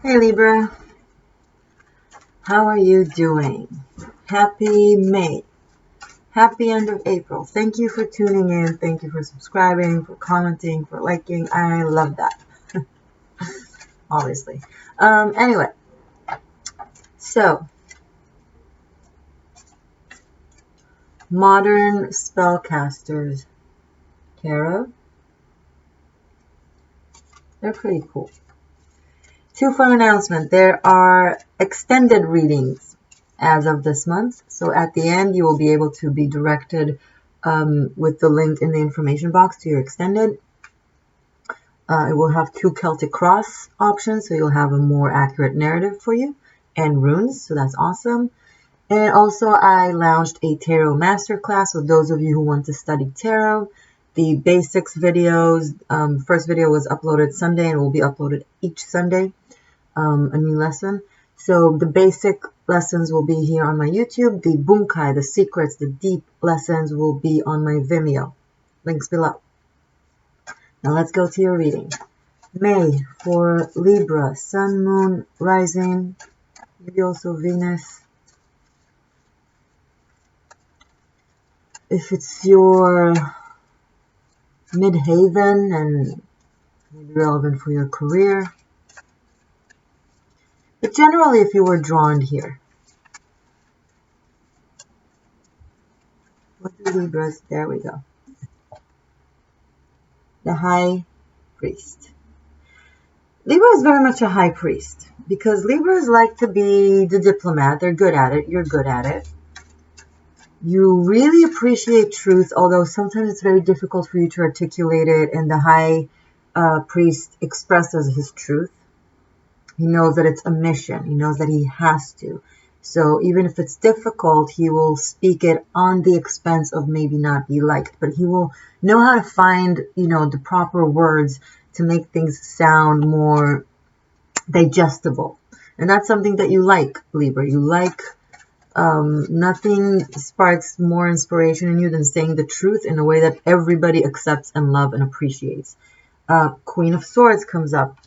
Hey Libra, how are you doing? Happy May. Happy end of April. Thank you for tuning in. Thank you for subscribing, for commenting, for liking. I love that. Obviously. Anyway, so Modern Spellcasters Tarot. They're pretty cool. Two fun announcements. There are extended readings as of this month. So at the end, you will be able to be directed with the link in the information box to your extended. It will have two Celtic Cross options, so you'll have a more accurate narrative for you, and runes, so that's awesome. And also, I launched a tarot masterclass, so those of you who want to study tarot. The basics videos, first video was uploaded Sunday and will be uploaded each Sunday, a new lesson. So the basic lessons will be here on my YouTube. The BUNKAI, the secrets, the deep lessons will be on my Vimeo. Links below. Now let's go to your reading. May for Libra, Sun, Moon, Rising, maybe also Venus. If it's your midhaven and maybe relevant for your career. But generally, if you were drawn here. What do Libras? There we go. The High Priest. Libra is very much a high priest because Libras like to be the diplomat. They're good at it. You're good at it. You really appreciate truth, although sometimes it's very difficult for you to articulate it, and the high priest expresses his truth. He knows that it's a mission. He knows that he has to. So even if it's difficult, he will speak it on the expense of maybe not be liked, but he will know how to find, the proper words to make things sound more digestible. And that's something that you like, Libra. You like nothing sparks more inspiration in you than saying the truth in a way that everybody accepts and loves and appreciates. Queen of Swords comes up.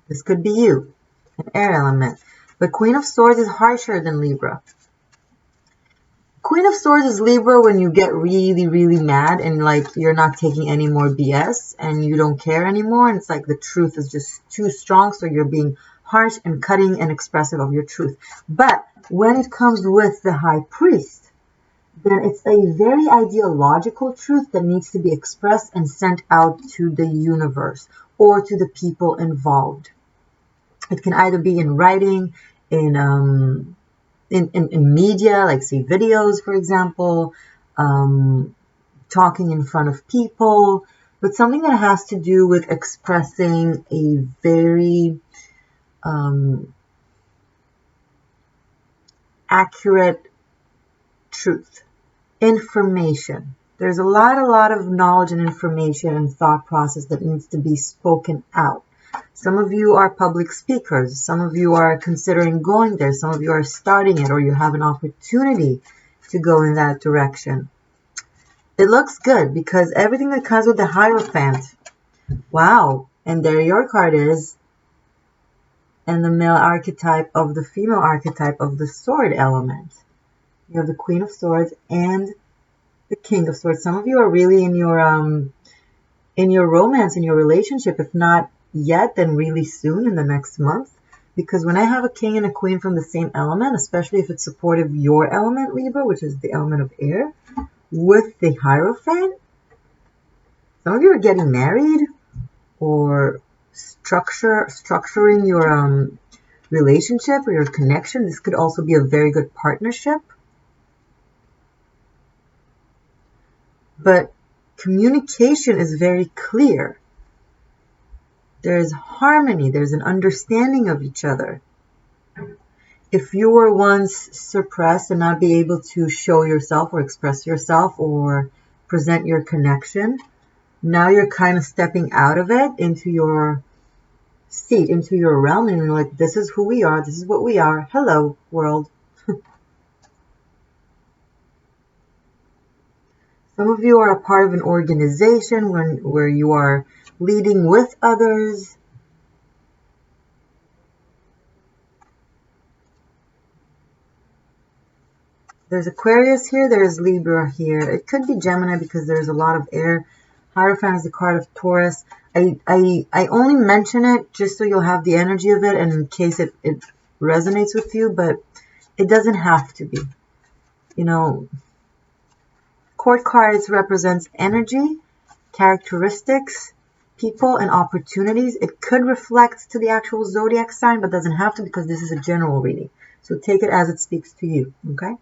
This could be you, an air element. But Queen of Swords is harsher than Libra. Queen of Swords is Libra when you get really, really mad and like you're not taking any more BS and you don't care anymore. And it's like the truth is just too strong. So you're being harsh and cutting and expressive of your truth. But when it comes with the High Priest, then it's a very ideological truth that needs to be expressed and sent out to the universe or to the people involved. It can either be in writing, in media, like say videos, for example, talking in front of people, but something that has to do with expressing a very accurate truth, information. There's a lot of knowledge and information and thought process that needs to be spoken out. Some of you are public speakers. Some of you are considering going there. Some of you are starting it, or you have an opportunity to go in that direction. It looks good because everything that comes with the Hierophant. Wow. And there your card is. And the male archetype of the female archetype of the sword element. You have the Queen of Swords and the King of Swords. Some of you are really in your romance, in your relationship. If not yet, then really soon in the next month. Because when I have a king and a queen from the same element, especially if it's supportive your element, Libra, which is the element of air, with the Hierophant, some of you are getting married or structuring your relationship or your connection. This could also be a very good partnership. But communication is very clear. There's harmony. There's an understanding of each other. If you were once suppressed and not be able to show yourself or express yourself or present your connection, now you're kind of stepping out of it into your seat, into your realm, and you're like, this is who we are. This is what we are. Hello, world. Some of you are a part of an organization where you are leading with others. There's Aquarius here. There's Libra here. It could be Gemini because there's a lot of air. Hierophant is the card of Taurus. I only mention it just so you'll have the energy of it and in case it resonates with you, but it doesn't have to be. You know, court cards represents energy, characteristics, people, and opportunities. It could reflect to the actual zodiac sign, but doesn't have to because this is a general reading. So take it as it speaks to you, okay?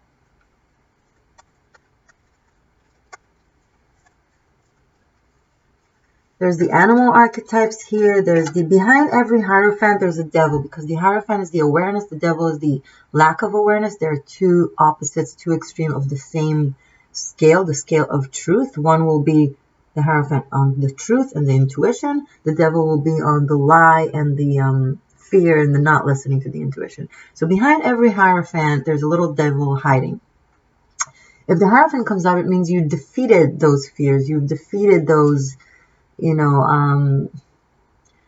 There's the animal archetypes here. There's the behind every Hierophant, there's a devil because the Hierophant is the awareness. The devil is the lack of awareness. There are two opposites, two extremes of the same scale, the scale of truth. One will be the Hierophant on the truth and the intuition. The devil will be on the lie and the fear and the not listening to the intuition. So behind every Hierophant, there's a little devil hiding. If the Hierophant comes out, it means you defeated those fears. You've defeated those, you know,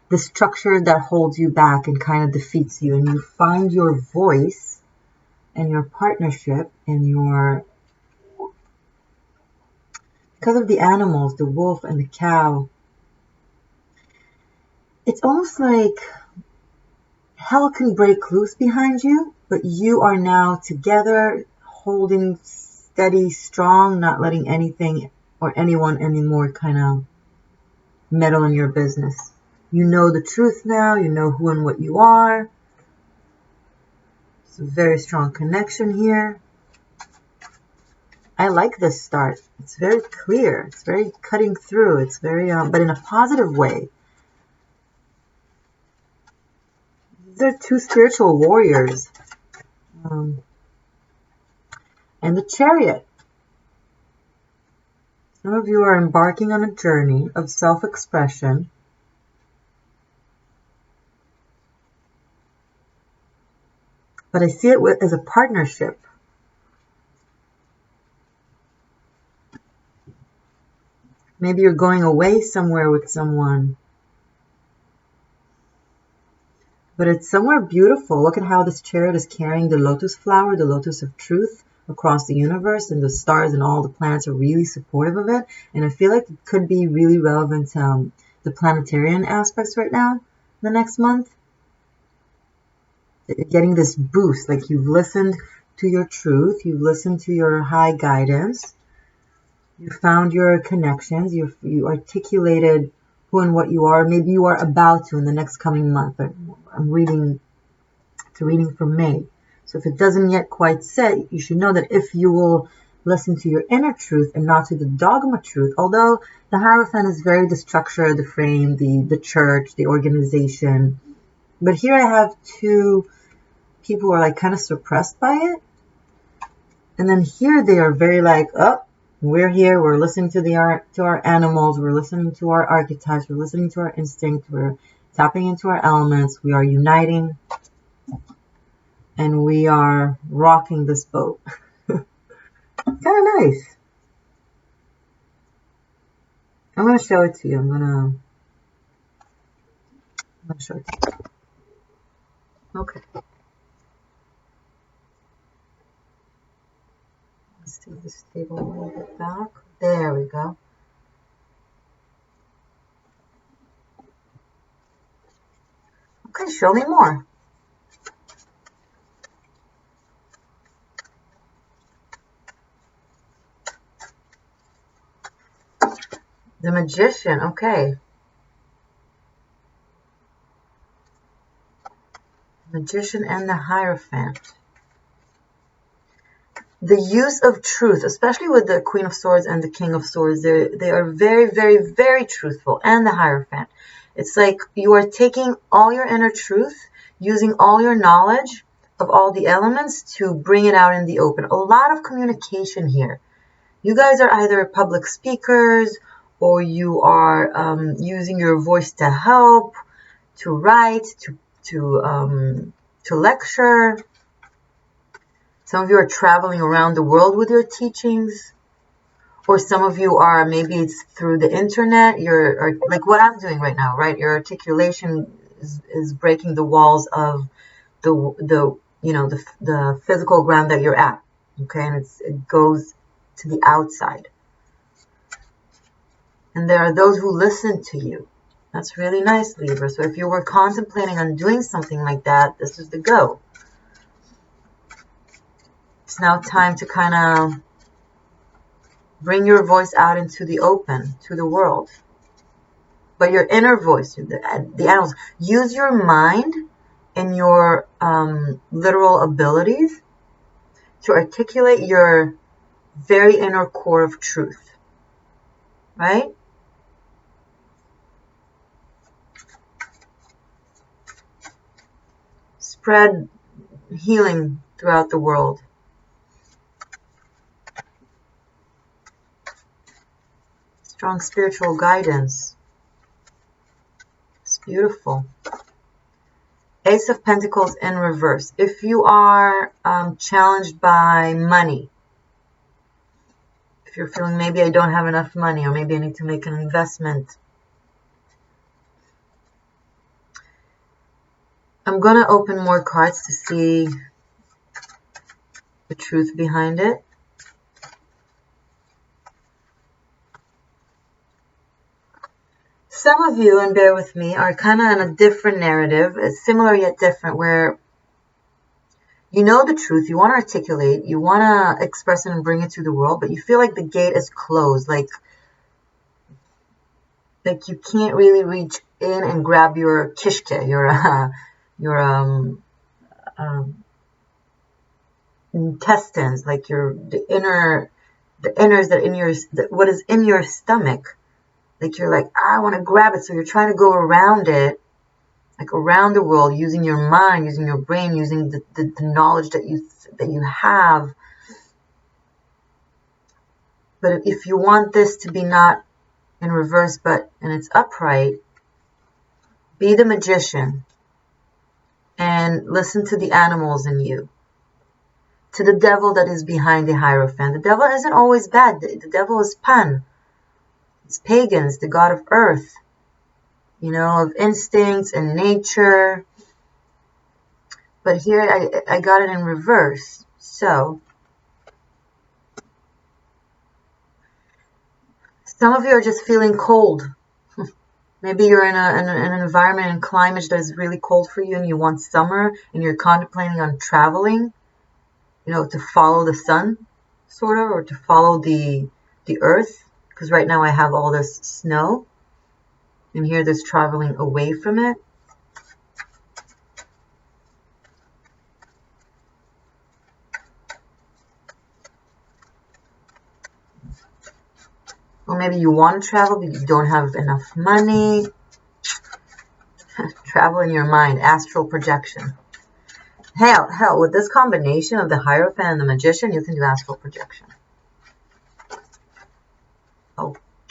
the structure that holds you back and kind of defeats you. And you find your voice and your partnership and your... Because of the animals, the wolf and the cow, it's almost like hell can break loose behind you, but you are now together, holding steady, strong, not letting anything or anyone anymore kind of meddle in your business. You know the truth now. You know who and what you are. It's a very strong connection here. I like this start. It's very clear. It's very cutting through. It's very, but in a positive way. These are two spiritual warriors. And the Chariot. Some of you are embarking on a journey of self-expression. But I see it as a partnership. Maybe you're going away somewhere with someone. But it's somewhere beautiful. Look at how this chariot is carrying the lotus flower, the lotus of truth, across the universe, and the stars and all the planets are really supportive of it. And I feel like it could be really relevant to the planetarian aspects right now, the next month. Getting this boost, like you've listened to your truth, you've listened to your high guidance, you found your connections, you articulated who and what you are. Maybe you are about to in the next coming month. I'm reading, it's a reading for May. So if it doesn't yet quite set, you should know that if you will listen to your inner truth and not to the dogma truth, although the Hierophant is very the structure, the frame, the church, the organization. But here I have two people who are like kind of suppressed by it. And then here they are very like, oh, we're here, we're listening to our animals, we're listening to our archetypes, we're listening to our instinct, we're tapping into our elements, we are uniting. And we are rocking this boat. Kind of nice. I'm going to show it to you. I'm going to show it to you. Okay. Let's take this table a little bit back. There we go. Okay, show me more. The Magician, okay. Magician and the Hierophant. The use of truth, especially with the Queen of Swords and the King of Swords, they are very, very, very truthful. And the Hierophant. It's like you are taking all your inner truth, using all your knowledge of all the elements to bring it out in the open. A lot of communication here. You guys are either public speakers, or you are using your voice to help, to write, to lecture. Some of you are traveling around the world with your teachings, or some of you are, maybe it's through the internet. You're like what I'm doing right now, right? Your articulation is breaking the walls of the physical ground that you're at. Okay, and it goes to the outside. And there are those who listen to you. That's really nice, Libra. So if you were contemplating on doing something like that, this is the go. It's now time to kind of bring your voice out into the open, to the world. But your inner voice, the animals, use your mind and your literal abilities to articulate your very inner core of truth. Right? Spread healing throughout the world. Strong spiritual guidance. It's beautiful. Ace of Pentacles in reverse. If you are challenged by money, if you're feeling maybe I don't have enough money, or maybe I need to make an investment, I'm going to open more cards to see the truth behind it. Some of you, and bear with me, are kind of in a different narrative, similar yet different, where you know the truth, you want to articulate, you want to express it and bring it to the world, but you feel like the gate is closed, like you can't really reach in and grab your kishke, your intestines, like the inners that in your, what is in your stomach. Like you're like, I want to grab it. So you're trying to go around it, like around the world, using your mind, using your brain, using the knowledge that you have. But if you want this to be not in reverse, but in its upright, be the magician and listen to the animals in you, to the devil that is behind the Hierophant. The devil isn't always bad. The devil is Pan. It's pagans, the god of earth, you know, of instincts and nature. But here I got it in reverse. So some of you are just feeling cold. Maybe you're in an environment and climate that is really cold for you and you want summer and you're contemplating on traveling, you know, to follow the sun, sort of, or to follow the earth. Because right now I have all this snow, and here there's traveling away from it. Or maybe you want to travel, but you don't have enough money. Travel in your mind, astral projection. Hell, with this combination of the Hierophant and the Magician, you can do astral projection.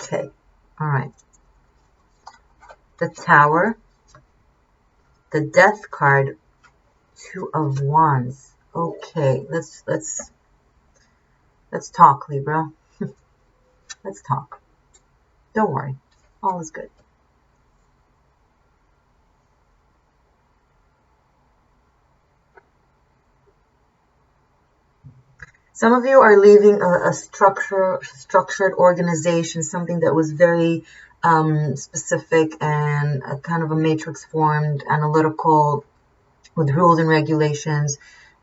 Okay, all right. The Tower, the Death card, Two of Wands. Okay, let's talk, Libra. Let's talk. Don't worry, all is good. Some of you are leaving a structured organization, something that was very specific and a kind of a matrix formed, analytical, with rules and regulations,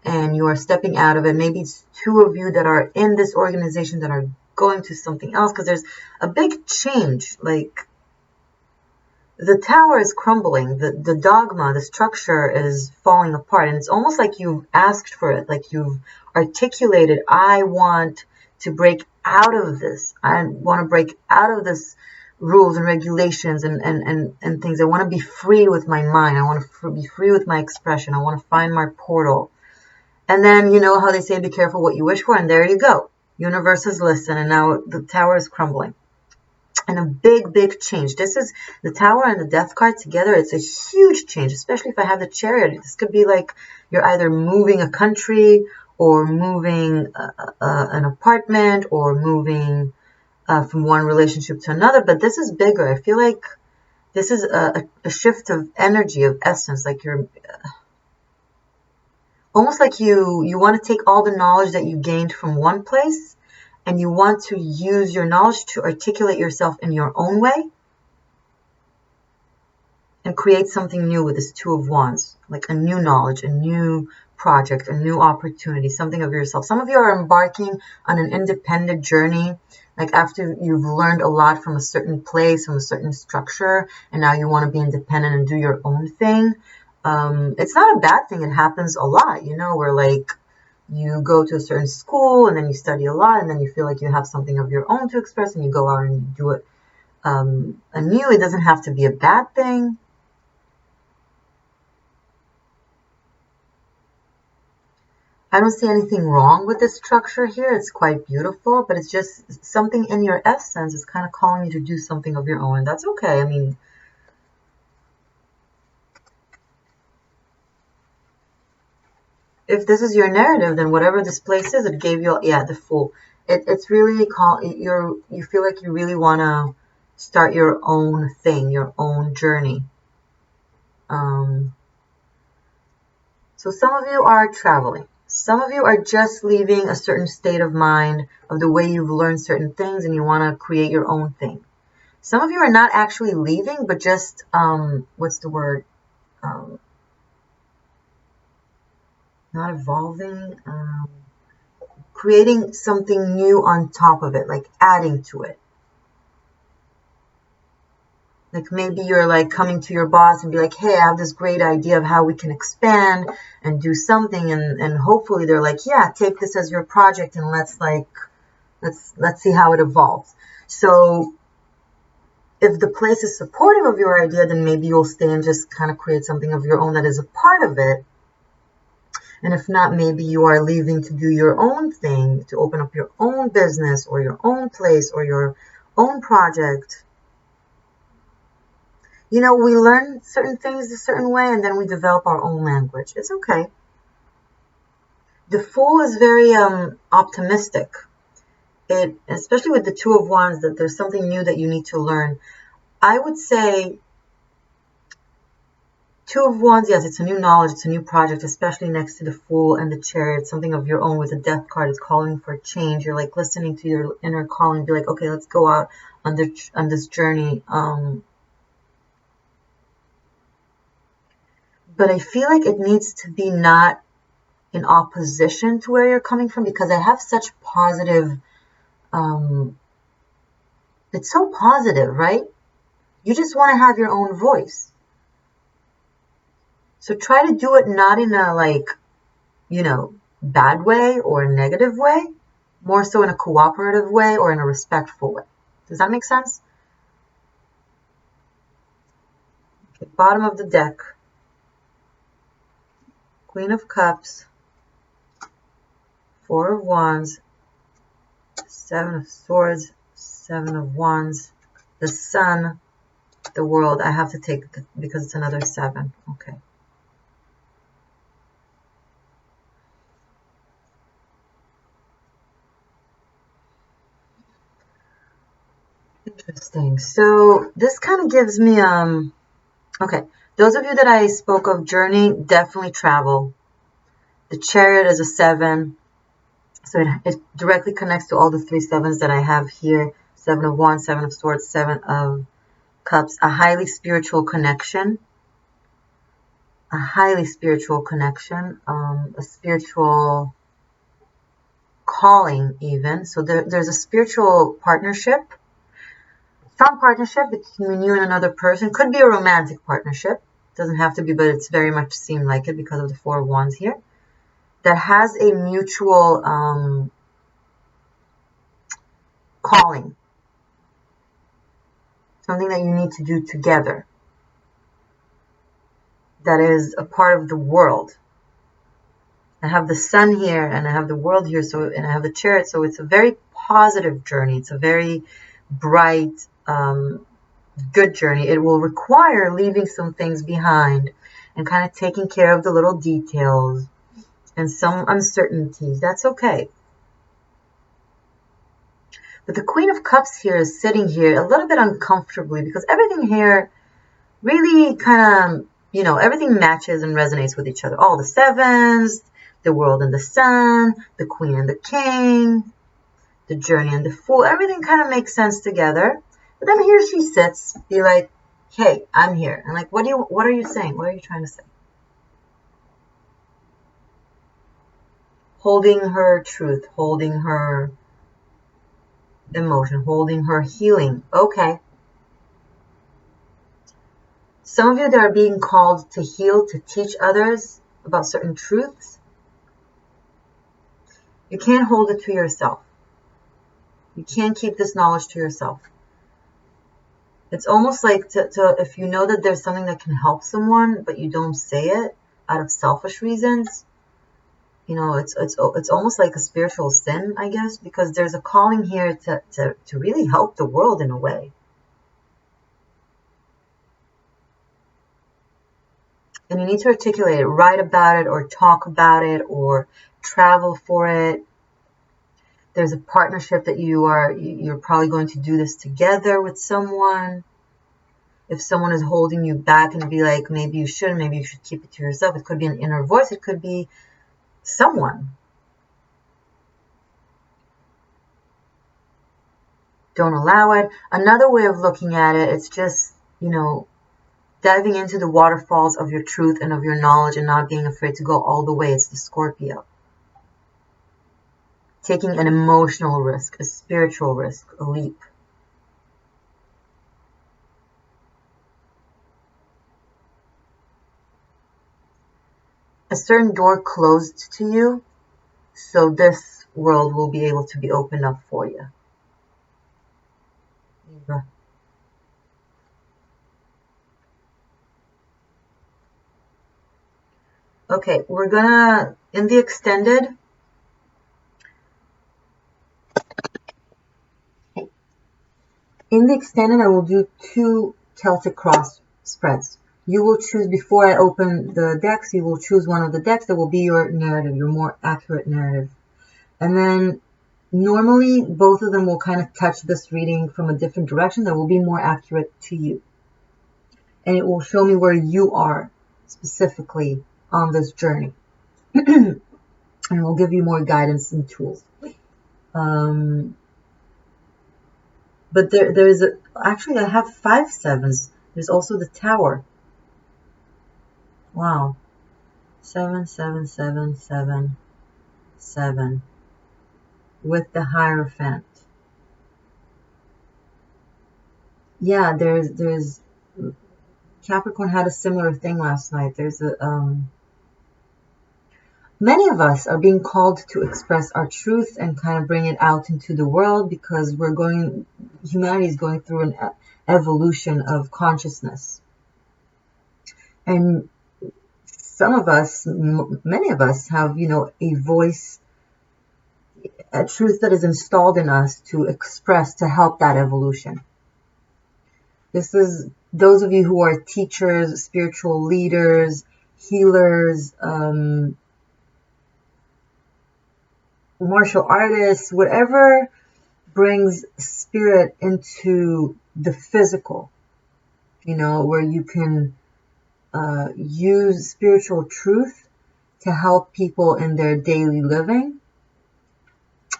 and you are stepping out of it. Maybe it's two of you that are in this organization that are going to something else, because there's a big change. Like the tower is crumbling, the dogma, the structure is falling apart, and it's almost like you've asked for it, like you've articulated, I want to break out of this. I want to break out of this rules and regulations and things. I want to be free with my mind. I want to be free with my expression. I want to find my portal. And then, you know how they say, be careful what you wish for, and there you go. Universe has listened, and now the tower is crumbling. And a big change. This is the Tower and the Death card together. It's a huge change, especially if I have the Chariot. This could be like you're either moving a country or moving an apartment or moving from one relationship to another. But this is bigger. I feel like this is a shift of energy, of essence. Like you're almost like you want to take all the knowledge that you gained from one place and you want to use your knowledge to articulate yourself in your own way and create something new with this Two of Wands, like a new knowledge, a new project, a new opportunity, something of yourself. Some of you are embarking on an independent journey, like after you've learned a lot from a certain place, from a certain structure, and now you want to be independent and do your own thing. It's not a bad thing. It happens a lot, you know, where like you go to a certain school and then you study a lot and then you feel like you have something of your own to express and you go out and you do it anew. It doesn't have to be a bad thing. I don't see anything wrong with this structure here. It's quite beautiful, but it's just something in your essence is kind of calling you to do something of your own. And that's okay. I mean, if this is your narrative, then whatever this place is, it gave you, yeah, the Fool. It's really you feel like you really want to start your own thing, your own journey. So some of you are traveling. Some of you are just leaving a certain state of mind of the way you've learned certain things and you want to create your own thing. Some of you are not actually leaving, but just, what's the word? Not evolving, creating something new on top of it, like adding to it. Like maybe you're like coming to your boss and be like, hey, I have this great idea of how we can expand and do something. And hopefully they're like, yeah, take this as your project and let's see how it evolves. So if the place is supportive of your idea, then maybe you'll stay and just kind of create something of your own that is a part of it. And if not, maybe you are leaving to do your own thing, to open up your own business or your own place or your own project. You know, we learn certain things a certain way and then we develop our own language. It's okay. The Fool is very optimistic. Especially with the Two of Wands, that there's something new that you need to learn. I would say Two of Wands, yes, it's a new knowledge, it's a new project, especially next to the Fool and the Chariot, something of your own with the Death card is calling for change. You're like listening to your inner calling, be like, okay, let's go out on this journey. But I feel like it needs to be not in opposition to where you're coming from, because I have such positive, it's so positive, right? You just want to have your own voice. So try to do it not in a like, you know, bad way or a negative way, more so in a cooperative way or in a respectful way. Does that make sense? Okay, bottom of the deck. Queen of Cups, Four of Wands, Seven of Swords, Seven of Wands, the Sun, the World. I have to take it because it's another 7. Okay. Interesting. So this kind of gives me, okay. Those of you that I spoke of journey, definitely travel. The Chariot is a 7. So it directly connects to all the 3 sevens that I have here. 7 of Wands, 7 of Swords, 7 of Cups. A highly spiritual connection. A highly spiritual connection. A spiritual calling even. So there's a spiritual partnership. Strong partnership between you and another person. Could be a romantic partnership. Doesn't have to be, but it's very much seemed like it because of the Four of Wands here. That has a mutual calling. Something that you need to do together. That is a part of the world. I have the Sun here and I have the World here, and I have the Chariot. So it's a very positive journey. It's a very bright, good journey. It will require leaving some things behind and kind of taking care of the little details and some uncertainties. That's okay. But the Queen of Cups here is sitting here a little bit uncomfortably because everything here really kind of, you know, everything matches and resonates with each other. All the sevens, The World and the Sun, the Queen and the King, the Journey and the Fool. Everything kind of makes sense together. But then here she sits, be like, hey, I'm here. And like, what are you saying? What are you trying to say? Holding her truth, holding her emotion, holding her healing. Okay. Some of you that are being called to heal, to teach others about certain truths, you can't hold it to yourself. You can't keep this knowledge to yourself. It's almost like if you know that there's something that can help someone, but you don't say it out of selfish reasons, you know, it's almost like a spiritual sin, I guess, because there's a calling here to really help the world in a way. And you need to articulate it, write about it, or talk about it, or travel for it. There's a partnership that you're probably going to do this together with someone. If someone is holding you back and be like, maybe you shouldn't, maybe you should keep it to yourself. It could be an inner voice. It could be someone. Don't allow it. Another way of looking at it, it's just, you know, diving into the waterfalls of your truth and of your knowledge and not being afraid to go all the way. It's the Scorpio. Taking an emotional risk, a spiritual risk, a leap. A certain door closed to you, so this world will be able to be opened up for you. Libra. Okay, we're gonna, in the extended, I will do 2 Celtic cross spreads. You will choose, before I open the decks, you will choose one of the decks that will be your narrative, your more accurate narrative. And then normally both of them will kind of touch this reading from a different direction that will be more accurate to you. And it will show me where you are specifically on this journey. And it will give you more guidance and tools. But there's actually, I have 5 sevens. There's also the Tower. Wow. 7, 7, 7, 7, 7. With the Hierophant. Yeah, there's Capricorn had a similar thing last night. There's many of us are being called to express our truth and kind of bring it out into the world because humanity is going through an evolution of consciousness. And some of us, many of us have, you know, a voice, a truth that is installed in us to express, to help that evolution. This is those of you who are teachers, spiritual leaders, healers, martial artists, whatever brings spirit into the physical, you know, where you can use spiritual truth to help people in their daily living.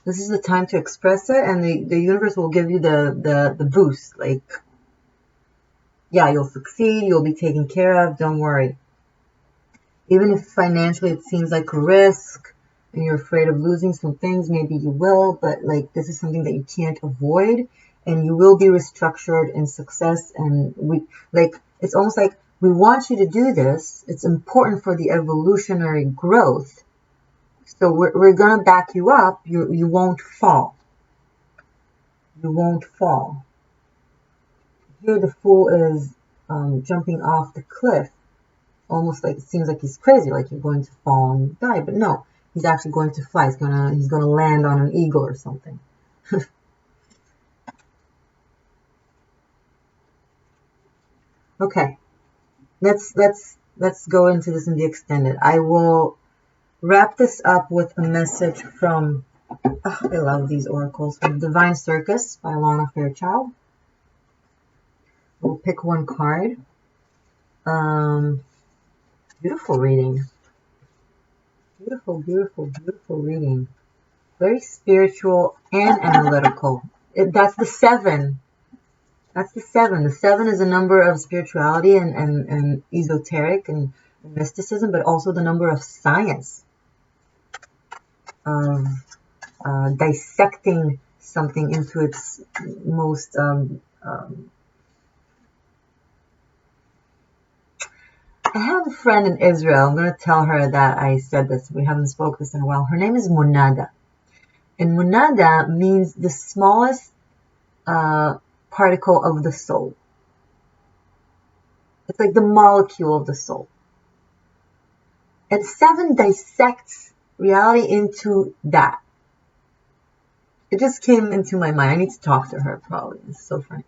This is the time to express it, and the universe will give you the boost. Like, yeah, you'll succeed, you'll be taken care of, don't worry. Even if financially it seems like a risk and you're afraid of losing some things, maybe you will, but like this is something that you can't avoid, and you will be restructured in success. And it's almost like we want you to do this. It's important for the evolutionary growth. So we're going to back you up. You won't fall. You won't fall. Here the Fool is jumping off the cliff. Almost like it seems like he's crazy, like you're going to fall and die. But no, he's actually going to fly. He's gonna land on an eagle or something. Okay. Let's go into this in the extended. I will wrap this up with a message from, I love these oracles, from Divine Circus by Lana Fairchild. We'll pick one card. Beautiful reading. Beautiful, beautiful, beautiful reading. Very spiritual and analytical. That's the 7. That's the 7. The 7 is a number of spirituality and esoteric and mysticism, but also the number of science, of dissecting something into its most I have a friend in Israel. I'm going to tell her that I said this. We haven't spoken this in a while. Her name is Munada. And Munada means the smallest particle of the soul. It's like the molecule of the soul. And 7 dissects reality into that. It just came into my mind. I need to talk to her probably. It's so funny.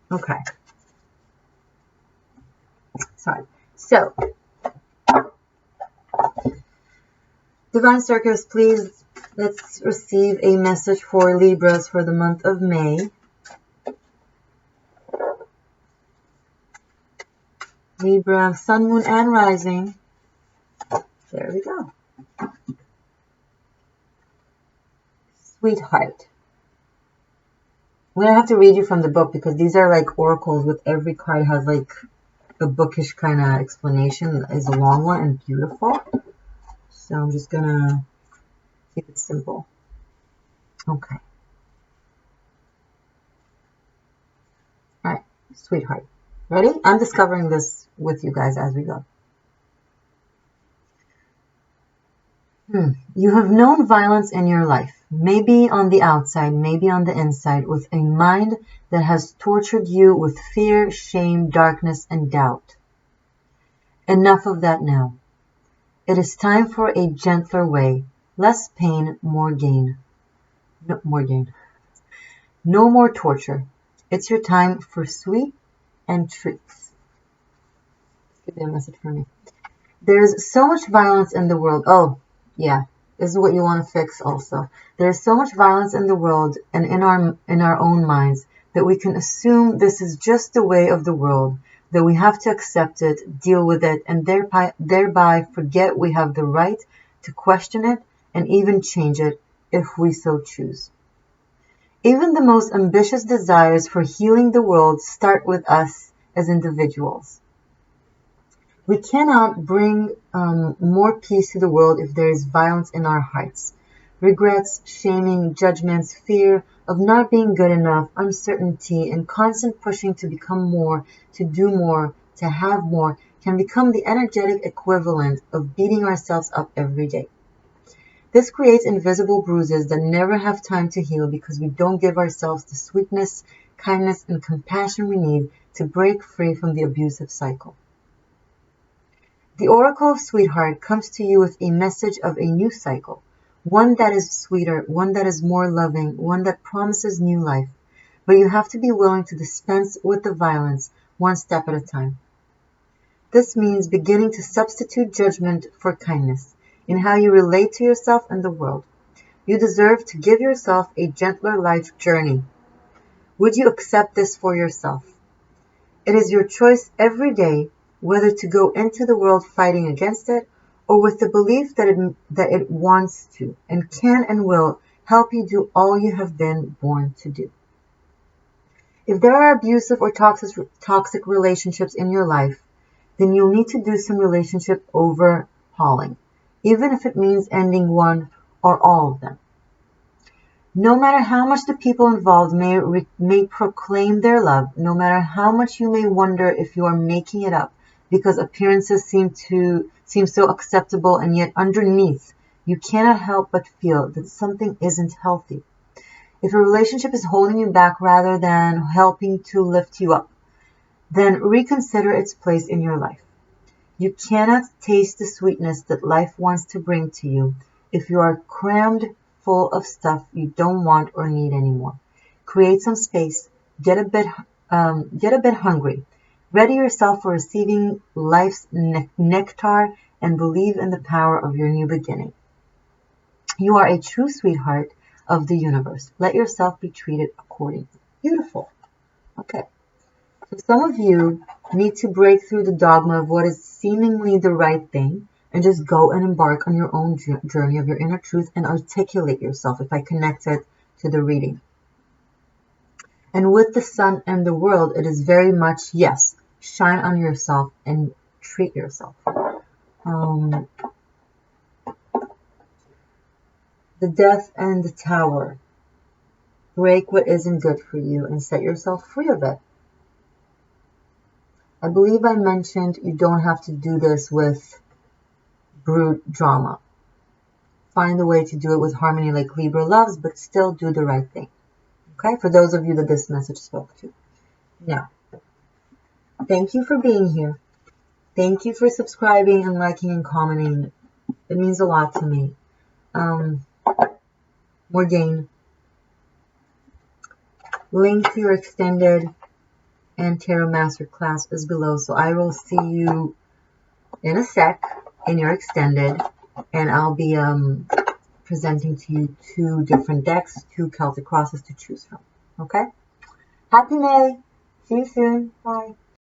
Okay. Sorry. So, Divine Circus, please, let's receive a message for Libras for the month of May. Libra, Sun, Moon, and Rising. There we go. Sweetheart. I'm going to have to read you from the book because these are like oracles with every card has like a bookish kind of explanation. It's a long one and beautiful. So I'm just going to keep it simple. Okay. All right. Sweetheart. Ready? I'm discovering this with you guys as we go. You have known violence in your life, maybe on the outside, maybe on the inside, with a mind that has tortured you with fear, shame, darkness, and doubt. Enough of that now. It is time for a gentler way, less pain, more gain. No more gain. No more torture. It's your time for sweet and treats. Give me a message for me. There's so much violence in the world. Oh, yeah, this is what you want to fix also. There's so much violence in the world and in our own minds that we can assume this is just the way of the world, that we have to accept it, deal with it, and thereby forget we have the right to question it and even change it if we so choose. Even the most ambitious desires for healing the world start with us as individuals. We cannot bring more peace to the world if there is violence in our hearts. Regrets, shaming, judgments, fear of not being good enough, uncertainty, and constant pushing to become more, to do more, to have more, can become the energetic equivalent of beating ourselves up every day. This creates invisible bruises that never have time to heal because we don't give ourselves the sweetness, kindness, and compassion we need to break free from the abusive cycle. The Oracle of Sweetheart comes to you with a message of a new cycle, one that is sweeter, one that is more loving, one that promises new life. But you have to be willing to dispense with the violence one step at a time. This means beginning to substitute judgment for kindness in how you relate to yourself and the world. You deserve to give yourself a gentler life journey. Would you accept this for yourself? It is your choice every day whether to go into the world fighting against it or with the belief that it wants to and can and will help you do all you have been born to do. If there are abusive or toxic relationships in your life, then you'll need to do some relationship overhauling, even if it means ending one or all of them. No matter how much the people involved may proclaim their love, no matter how much you may wonder if you are making it up, because appearances seem so acceptable, and yet underneath, you cannot help but feel that something isn't healthy. If a relationship is holding you back rather than helping to lift you up, then reconsider its place in your life. You cannot taste the sweetness that life wants to bring to you if you are crammed full of stuff you don't want or need anymore. Create some space, get a bit hungry. Ready yourself for receiving life's nectar and believe in the power of your new beginning. You are a true sweetheart of the universe. Let yourself be treated accordingly. Beautiful. Okay. So some of you need to break through the dogma of what is seemingly the right thing and just go and embark on your own journey of your inner truth and articulate yourself, if I connect it to the reading. And with the sun and the world, it is very much, yes, shine on yourself and treat yourself. The death and the tower. Break what isn't good for you and set yourself free of it. I believe I mentioned you don't have to do this with brute drama. Find a way to do it with harmony like Libra loves, but still do the right thing. Okay, for those of you that this message spoke to. Now, thank you for being here. Thank you for subscribing and liking and commenting. It means a lot to me. Morgane, link to your extended and tarot masterclass is below. So I will see you in a sec in your extended, and I'll be presenting to you 2 different decks, 2 Celtic crosses to choose from. Okay? Happy May! See you soon. Bye.